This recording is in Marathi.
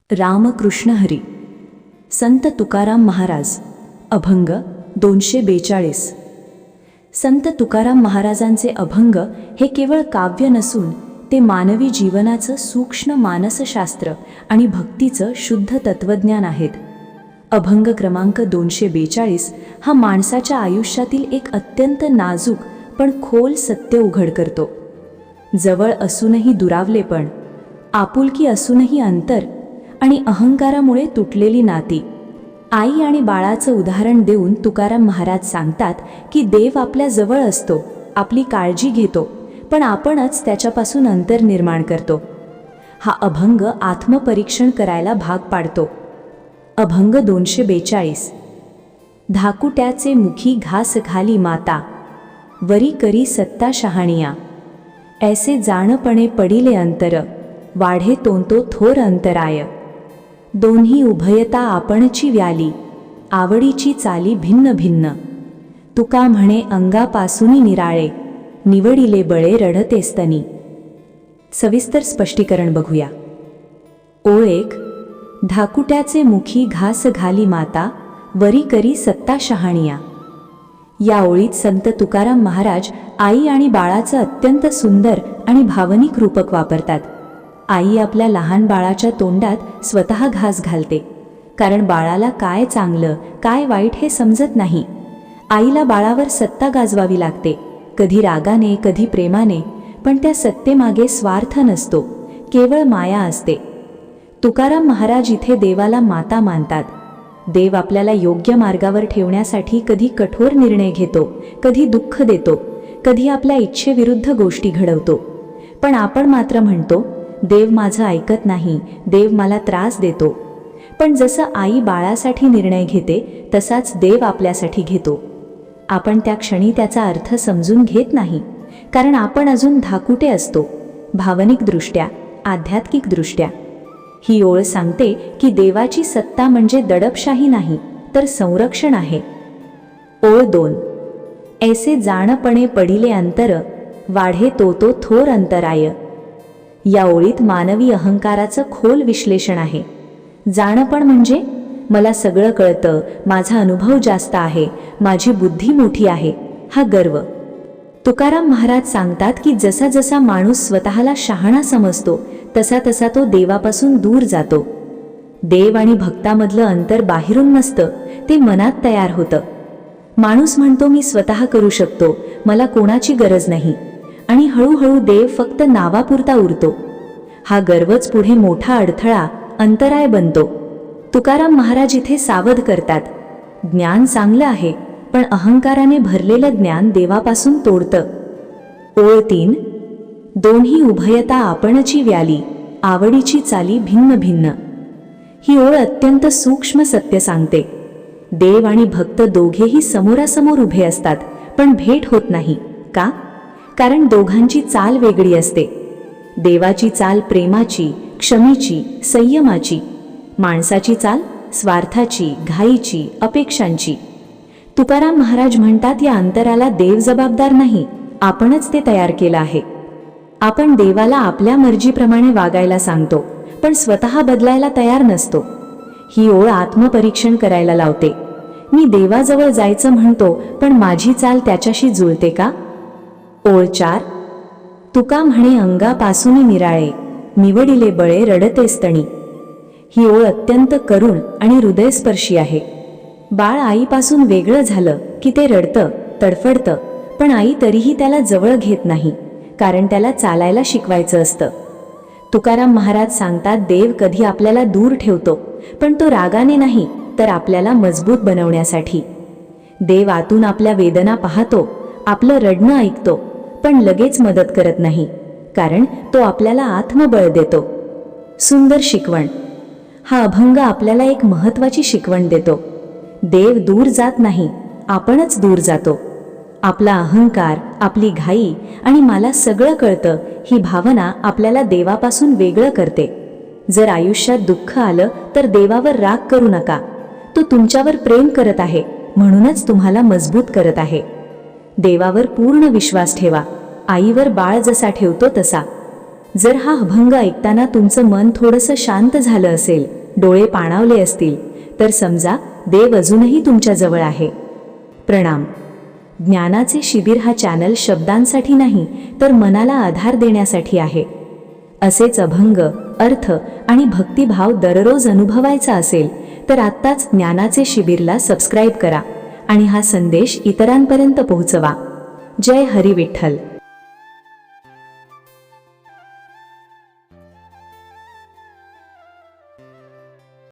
रामकृष्ण हरी. संत तुकाराम महाराज. अभंग 242. संत तुकाराम महाराजांचे अभंग हे केवळ काव्य नसून ते मानवी जीवनाचं सूक्ष्म मानसशास्त्र आणि भक्तीचं शुद्ध तत्वज्ञान आहेत. अभंग क्रमांक 242 हा माणसाच्या आयुष्यातील एक अत्यंत नाजूक पण खोल सत्य उघड करतो. जवळ असूनही दुरावलेपण, आपुलकी असूनही अंतर आणि अहंकारामुळे तुटलेली नाती. आई आणि बाळाचं उदाहरण देऊन तुकाराम महाराज सांगतात की देव आपल्या जवळ असतो, आपली काळजी घेतो, पण आपणच त्याच्यापासून अंतर निर्माण करतो. हा अभंग आत्मपरीक्षण करायला भाग पाडतो. अभंग 242. धाकुट्याचे मुखी घास घाली माता, वरी करी सत्ता शहाणिया. ऐसे जाणपणे पडिले अंतर, वाढे तोंतो थोर अंतराय. दोन्ही उभयता आपणची व्याली, आवडीची चाली भिन्न भिन्न. तुका म्हणे अंगापासूनी निराळे, निवडिले बळे रडतेस्तनी. सविस्तर स्पष्टीकरण बघूया. ओळ 1. धाकुट्याचे मुखी घास घाली माता, वरी करी सत्ता शहाणिया. या ओळीत संत तुकाराम महाराज आई आणि बाळाचं अत्यंत सुंदर आणि भावनिक रूपक वापरतात. आई आपल्या लहान बाळाच्या तोंडात स्वतः घास घालते, कारण बाळाला काय चांगलं काय वाईट हे समजत नाही. आईला बाळावर सत्ता गाजवावी लागते, कधी रागाने कधी प्रेमाने, पण त्या सत्तेमागे स्वार्थ नसतो, केवळ माया असते. तुकाराम महाराज इथे देवाला माता मानतात. देव आपल्याला योग्य मार्गावर ठेवण्यासाठी कधी कठोर निर्णय घेतो, कधी दुःख देतो, कधी आपल्या इच्छेविरुद्ध गोष्टी घडवतो. पण आपण मात्र म्हणतो, देव माझं ऐकत नाही, देव मला त्रास देतो. पण जसं आई बाळासाठी निर्णय घेते तसाच देव आपल्यासाठी घेतो. आपण त्या क्षणी त्याचा अर्थ समजून घेत नाही, कारण आपण अजून धाकुटे असतो, भावनिकदृष्ट्या आध्यात्मिकदृष्ट्या. ही ओळ सांगते की देवाची सत्ता म्हणजे दडपशाही नाही, तर संरक्षण आहे. ओळ 2. ऐसे जाणपणे पडिले अंतर, वाढे तो थोर अंतराय. या ओळीत मानवी अहंकाराचं खोल विश्लेषण आहे. जाणपण म्हणजे मला सगळं कळतं, माझा अनुभव जास्त आहे, माझी बुद्धी मोठी आहे, हा गर्व. तुकाराम महाराज सांगतात की जसा जसा माणूस स्वतःला शहाणा समजतो तसा तसा तो देवापासून दूर जातो. देव आणि भक्तामधलं अंतर बाहेरून नसतं, ते मनात तयार होतं. माणूस म्हणतो मी स्वतः करू शकतो, मला कोणाची गरज नाही, आणि हळूहळू देव फक्त नावापुरता उरतो. हा गर्वच पुढे मोठा अडथळा, अंतराय बनतो. तुकाराम महाराज इथे सावध करतात, ज्ञान चांगलं आहे, पण अहंकाराने भरलेलं ज्ञान देवापासून तोडतं. ओळ 3. दोन्ही उभयता आपणची व्याली, आवडीची चाली भिन्न भिन्न. ही ओळ अत्यंत सूक्ष्म सत्य सांगते. देव आणि भक्त दोघेही समोरासमोर उभे असतात, पण भेट होत नाही. का? कारण दोघांची चाल वेगळी असते. देवाची चाल प्रेमाची, क्षमेची, संयमाची. माणसाची चाल स्वार्थाची, घाईची, अपेक्षांची. तुकाराम महाराज म्हणतात या अंतराला देव जबाबदार नाही, आपणच ते तयार केलं आहे. आपण देवाला आपल्या मर्जीप्रमाणे वागायला सांगतो, पण स्वतः बदलायला तयार नसतो. ही ओळ आत्मपरीक्षण करायला लावते. मी देवाजवळ जायचं म्हणतो, पण माझी चाल त्याच्याशी जुळते का? ओळ 4. तुका म्हणे अंगापासूनी निराळे, निवडिले बळे रडतेस्तनी. ही ओळ अत्यंत करुण आणि हृदयस्पर्शी आहे. बाळ आईपासून वेगळं झालं की ते रडतं, तडफडतं, पण आई तरीही त्याला जवळ घेत नाही, कारण त्याला चालायला शिकवायचं असतं. तुकाराम महाराज सांगतात देव कधी आपल्याला दूर ठेवतो, पण तो रागाने नाही, तर आपल्याला मजबूत बनवण्यासाठी. देव आतून आपल्या वेदना पाहतो, आपलं रडणं ऐकतो, पण लगेच मदत करत नाही, कारण तो आपल्याला आत्मबळ देतो. सुंदर शिकवण. हा अभंग आपल्याला एक महत्त्वाची शिकवण देतो. देव दूर जात नाही, आपणच दूर जातो. आपला अहंकार, आपली घाई आणि मला सगळं कळतं ही भावना आपल्याला देवापासून वेगळं करते. जर आयुष्यात दुःख आलं तर देवावर राग करू नका. तो तुमच्यावर प्रेम करत आहे, म्हणूनच तुम्हाला मजबूत करत आहे. देवावर पूर्ण विश्वास ठेवा, आईवर बाळ जसा ठेवतो तसा. जर हा अभंग ऐकताना तुमचं मन थोडंसं शांत झालं असेल, डोळे पाणावले असतील तर समजा देव अजूनही तुमच्या जवळ आहे. प्रणाम. ज्ञानाचे शिबिर हा चॅनल शब्दांसाठी नाही तर मनाला आधार देण्यासाठी आहे. असेच अभंग, अर्थ आणि भक्तिभाव दररोज अनुभवायचा असेल तर आत्ताच ज्ञानाचे शिबिरला सबस्क्राईब करा आणि हा संदेश इतरांपर्यंत पोहोचवा. जय हरी विठ्ठल.